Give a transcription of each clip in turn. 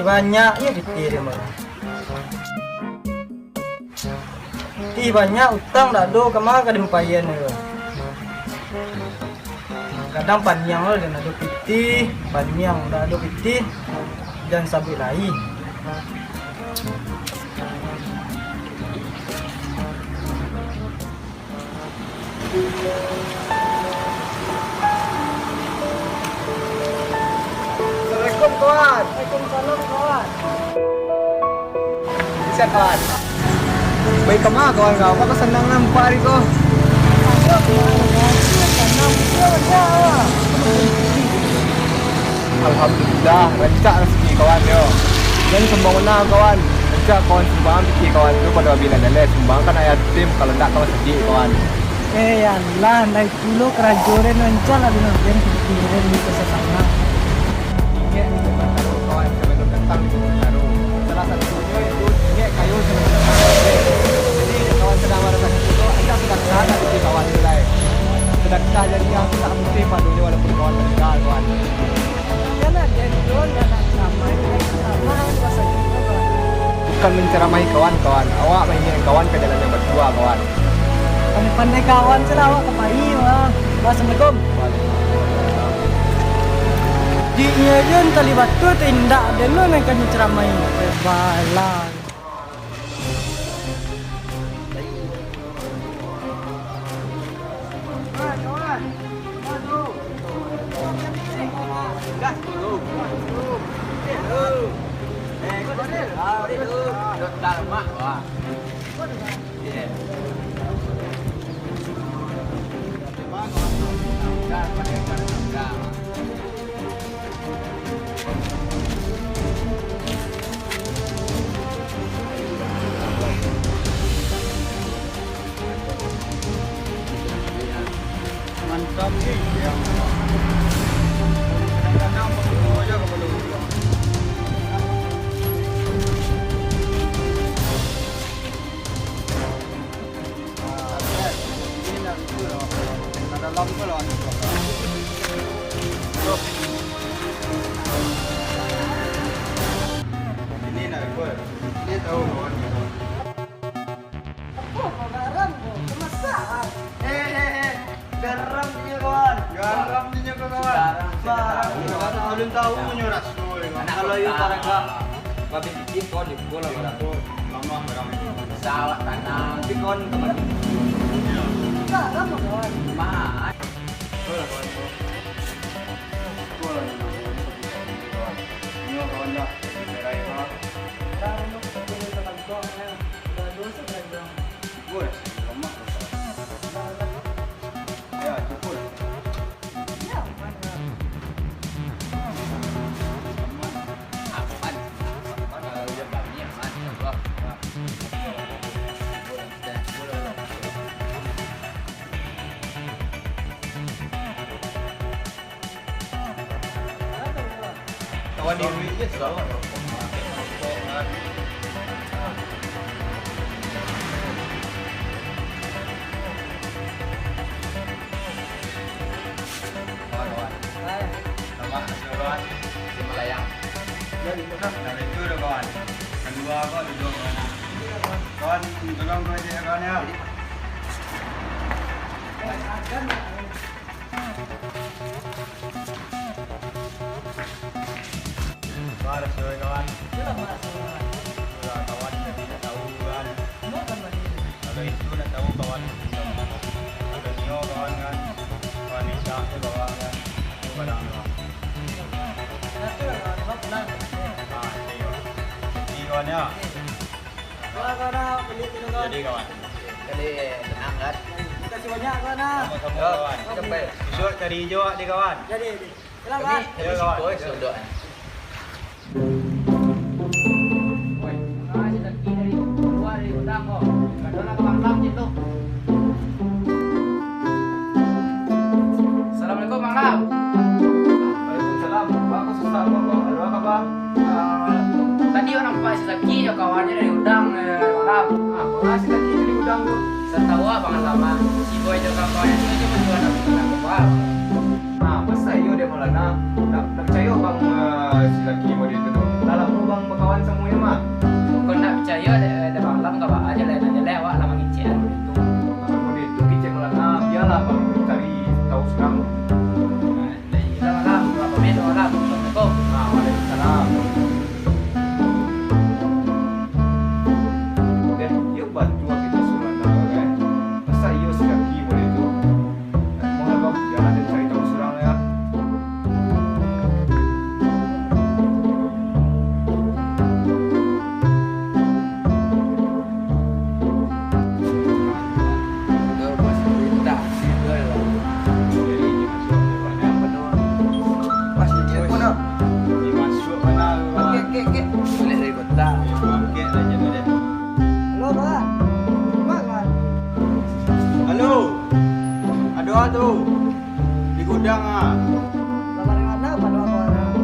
banyaknya dikirim. Banyak utang dah do kemana kadang payen ya. Kadang panjang lo dan ada piti, panjang dah ada piti dan sabi lain. Assalamualaikum kawan. Waalaikumsalam kawan. Bisa kawan. Baik kemana kawan kau? Apa senang nampak hari kau? Alhamdulillah, rancak rezeki kawan yo. Dan sembang mana kawan? Rancak kawan sumbang fikir kawan tu pada bila dan sumbang kan ayat tim kalau tak kawan sedih kawan. Ya Allah, naik dulu kerajuran rancak lah dengan yang pikiran itu sesama. Ingat ni tempat taruh kawan sebelum datang di tempat taruh. Salah satunya itu ingat kayu sebelum datang. Jadi kawan sedang ada sakit itu, anda sudah sadar di kawan nilai. Sudah sah jadi yang tidak mesti padunya walaupun kawan meninggal kawan. Karena dia dulu nggak sama, rasa gitu kawan. Bukan menceramahi kawan-kawan, awak mainin kawan ke jalan yang berdua kawan. Pandai-pandai kawan selawak kemari mah. Assalamualaikum. Dinya jen tali batu tindak dan lo yang kan ceramai balang. Mantap sih yang kadang-kadang begitu aja kepada Allah. Ini nak itu loh, nak dalam ke loh. Ini nak apa? Ini tahu kawan. Garam dia kawan. Garam dia kawan. Belum tahu punya rasul. Kalau itu targa babi dikit kau di bola bola. Lama garam itu. Sawat tanam. Tapi kau teman. Garam kawan. Mah. Bola kawan. Bola. Ini kawan dah. Berai kawan. Garam itu boleh tekan kau ya. Dosa garam. Boleh. Lama. Ya, cukup. Ya, mana? Kawan diri je selalu. Kawan, di Malayang. Jadi benar. Dari itu dah kawan. Kedua kau duduk kawan. Kawan, tolong kau je kawan ya. Kawan, sudah kawan. Sudah kawan, jadi tahu kan. Kalau itu nak tahu kawan. Ada Nio kawan kan. Kawan Nisha tu kawan kan. Padang kawan. Jadi kawan ya. Jadi kawan. Jadi tenang kan? Kasih banyak kawan ah. Sama-sama kawan. Sampai. Besok cari hijau di kawan. Jadi. Selamat. Ya kawan. Boy sudah. Assalamualaikum Bang Lam. Waalaikumsalam. Bagus susah kok. Ada apa bang? Tadi orang Pak Saki ya kawannya dari udang Bang Lam. Apa ngasih lagi dari udang tu? Saya tahu Bang Lama. Si Boy juga kawannya itu cuma jual aku Bang. Masa iyo dia malah nak percaya bang si laki mau dia tu. Dalam tu bang ya mah. Kau nak percaya ada malam kau aja lewat lah mengicen itu. Kalau itu kicet malam biarlah bang cari tahu sekarang. Kita malam berapa menit malam. Assalamualaikum. Waalaikumsalam. Dan dia bantu kita surat kan. Masa iyo sekali boleh itu. Mohon bang jangan ada cari tahu sekarang ya. Halo, Pak. Mak kan? Halo, aduh, di gudang ah. Lamar yang mana? Pada apa orang?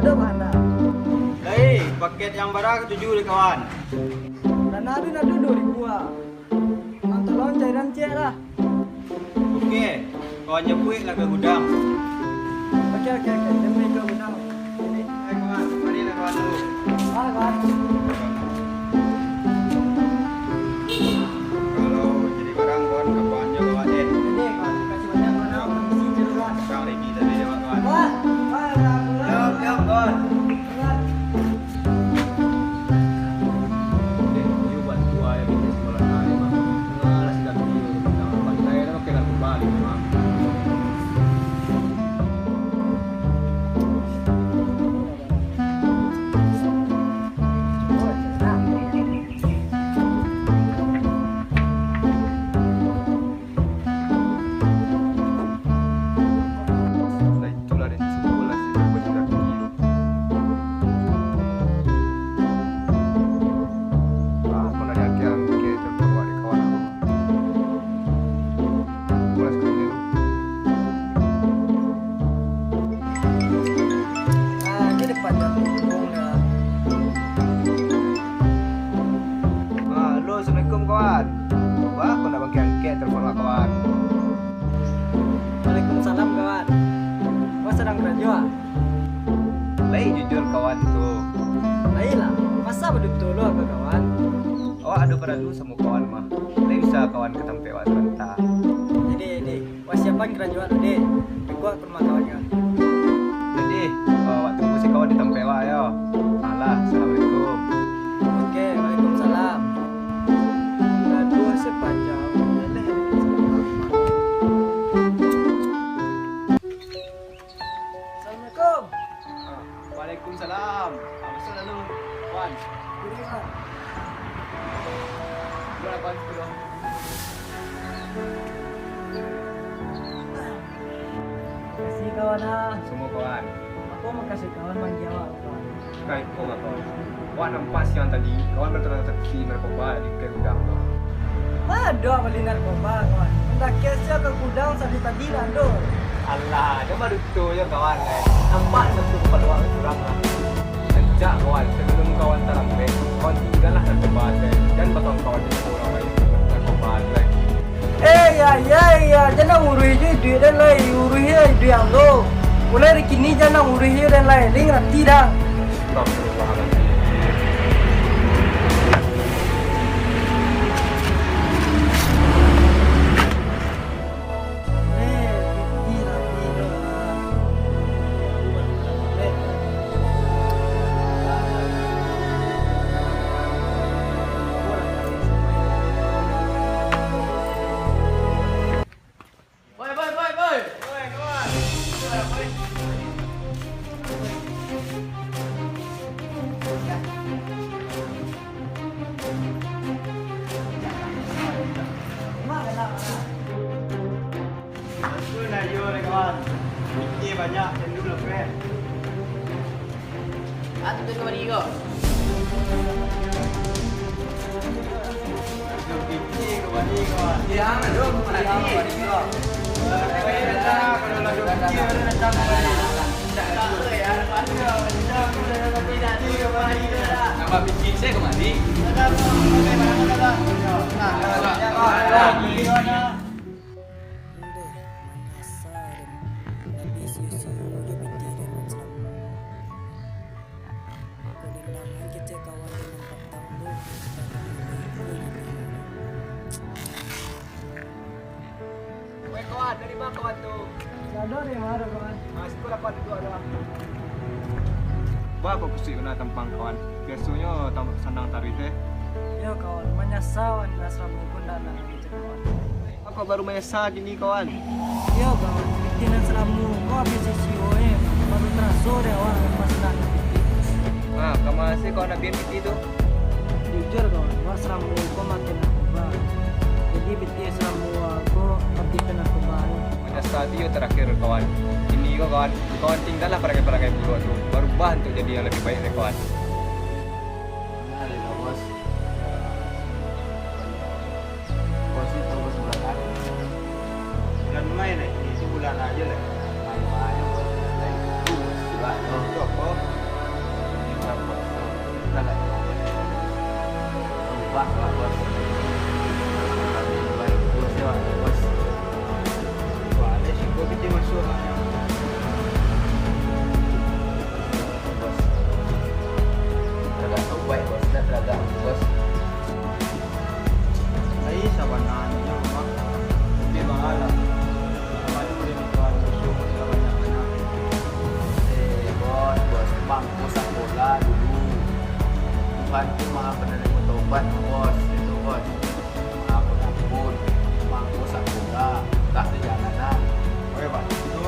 Ada apa anda? Hei, paket yang barang ketujuh deh kawan. Dan ada 2.000 ah. Mang tolong cairan cek lah. Oke, kawan nyepuik lah ke gudang. Oke. Demi ke benang. Ini. Kawan, mari lah kawan dulu. Kawan. Kalau jadi barang kawan, kawan jaga wadah. Ini kawan kasih banyak mana? Mesti jelas. Sekarang lagi tadi lewat kawan. Kawan. Siap kawan. Kawan. Dia buat dua ya kita sekolah hari mah. Ngalah sudah video tentang pantai dah pakai lagu Bali mah. Nah itulah dan sekolah sih sudah kilo. Aku nak yakin kita keluar di kawan aku. Mulai sekarang dulu. Ini depan jatuh dah. Halo, assalamualaikum kawan. Wah, aku nak bangkit angkat telepon lah kawan. Waalaikumsalam kawan. Kau sedang kerja? Lai jujur kawan tu. Baiklah. Masa betul lo ke kawan? Awak ada pada dulu sama kawan mah. Lai bisa kawan ke tempat awak sebentar. Jadi, wah siapa kerja lo deh? Gua ke rumah kawan kan. Jadi, awak tunggu si kawan di tempat awak ya. Alah, assalamualaikum. Oke, waalaikumsalam. Udah dua sepanjang. Assalamualaikum. Waalaikumsalam. Masuk lalu kawan. Boleh kawan sepuluh. Kasih kawan ah. Semua kawan. Aku mau kasih kawan menjawab kawan. Kai kau nggak kawan. Awak nampak siang tadi kawan bertransaksi narkoba di ke gudang tu. Ada beli narkoba kawan. Hendak kesnya ke gudang tadi lah do. Alah, dia baru tu je kawan kan. Nampak satu kepala awak curang lah. Sejak kawan, sebelum kawan terlambat, kawan tinggallah narkoba kan. Dan bakal kawan jadi orang lain narkoba kan. Ya, jangan urus je duit dan lain. Urus je duit yang lo. Mulai dari kini jangan urus je dan lain. Ling nanti dah. Astagfirullahaladzim. kawan. Fikir banyak dan dulu lah friend. Ah, tu kembali ke? Fikir kembali kawan. Yang ada kembali. Kalau lagi fikir ada datang kembali. Nama bikin saya kembali. Nah, kawan, dari mana kawan tu? Ada deh mana kawan. Masuk dapat itu ada. Bah kau kusik kena tampang kawan. Biasanya tampang senang tarikh eh. Ya kawan, menyesal asram pun dah nak gitu kawan. Aku baru menyesal gini kawan. Ya kawan, bikin asrammu kau habis CCO baru terasa deh orang masih nak bikin. Ah, kamu masih kau nak bikin itu? Jujur kawan, asrammu kau makin narkoba. Jadi bikin asrammu kau makin kena narkoba. Menyesal dia terakhir kawan. Ini kau kawan, kawan tinggallah perangai-perangai buruk tu. Berubah untuk jadi yang lebih baik deh kawan. Ada lah bos. Bos itu bos bulan apa? Bulan Mei nih, itu bulan aja lah. Main-main bos. Lain itu bos juga. Itu apa? Kita bos. Kita lah. Ubah lah bos. Lebih baik bos ya bos. Wah, ada sih gua bikin masuk lah. Bos. Teragak baik bos. Dah teragak bos. Ay, sabananya memang lebih mahal lah. Namanya boleh dijual masuk segala banyak anak. Bos, bos, bangku sekolah dulu. Bukan cuma penerima tobat, bos. Itu bos. Ampun, bangku sekolah, tak sejalanan. Oke pak, itu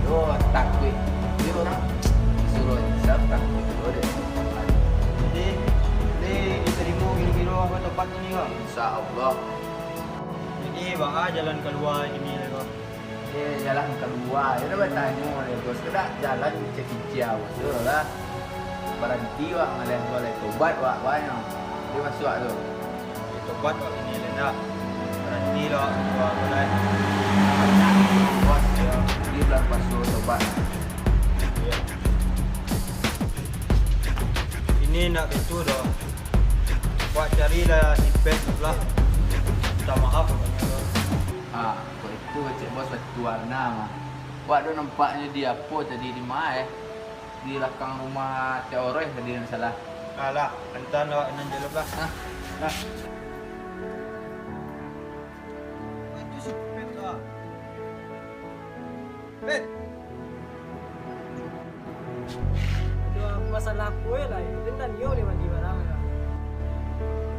Yo, takut. Dia orang suruh hisap takut itu deh. jadi diterima kira-kira apa tempat ini kok. Insya Allah. Jadi bang jalan keluar ini lah kok. Jalan keluar. Dia bertanya oleh bos, kena jalan kecil-kecil, bos. Lah. Berhenti wak ngalian boleh tobat wak banyak. Dia masuk wak tu. Tempat kok ini lah. Berhenti lah keluar mulai. Bos, dia bilang masuk tobat. Ya. Ini nak itu dah. Buat carilah si pet lah. Minta maaf katanya tu. Kok itu cik bos batu warna mah. Wak tu nampaknya dia apa tadi di mana di belakang rumah teoreh tadi yang salah. Alah, entar nak nan jelek lah. Hah? Nah. Itu si pet lah. Pet. Dua masalah kue lah, itu dan yo lewat di barang.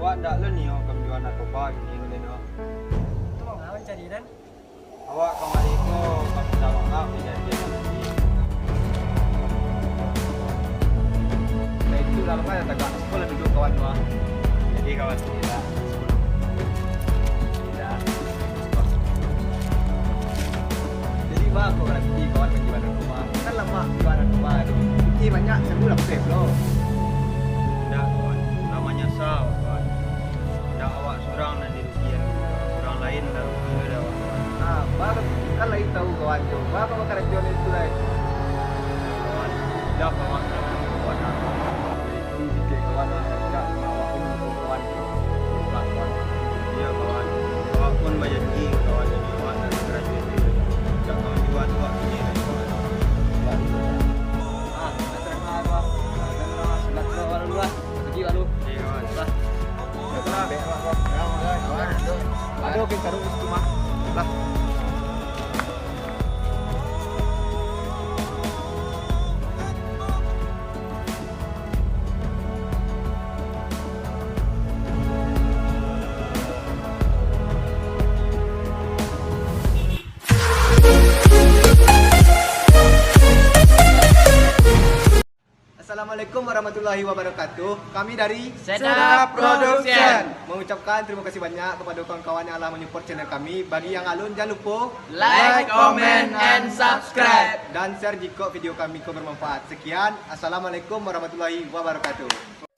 Buat ndak le ni oh jual narkoba ini le no. Itu mau ngawan cari dan. Awak kemari ko kamu minta maaf janjian nanti. Nah itu lah makanya tagak sekolah duduk kawan tu. Jadi kawan kita. Tidak. Jadi bah kau berhenti kawan menjual narkoba. Kan lama jual narkoba tu. Bukti banyak seru lah safe lo. Ndak kawan. Namanya sah kawan. Ndak awak seorang nan dirugikan. Orang lain dah rugi dah awak. Ah, bah kan lagi tahu kawan tu. Bah kau makan jual itu lah. Kawan. Dah kawan kawan. Itu dikit kawan lah. Tak awak pun kawan. Bah kawan. Ya kawan. Awak pun berjanji kawan ini awak nak graduate juga. Tak kawan jual tu awak ini lah kawan. Ah, terima bah. Terima sudah kawan lu lah. Pergi lalu. Jadi kawan. Lah. Ya kena be awak kau. Ya Kawan tu. Aduh, kita taruh di rumah. Lah. Assalamualaikum warahmatullahi wabarakatuh. Kami dari Sedap Production. mengucapkan terima kasih banyak kepada kawan-kawan yang telah menyupport channel kami. Bagi yang alun jangan lupa Like, comment, and subscribe. dan share jika video kami bermanfaat. Sekian, assalamualaikum warahmatullahi wabarakatuh.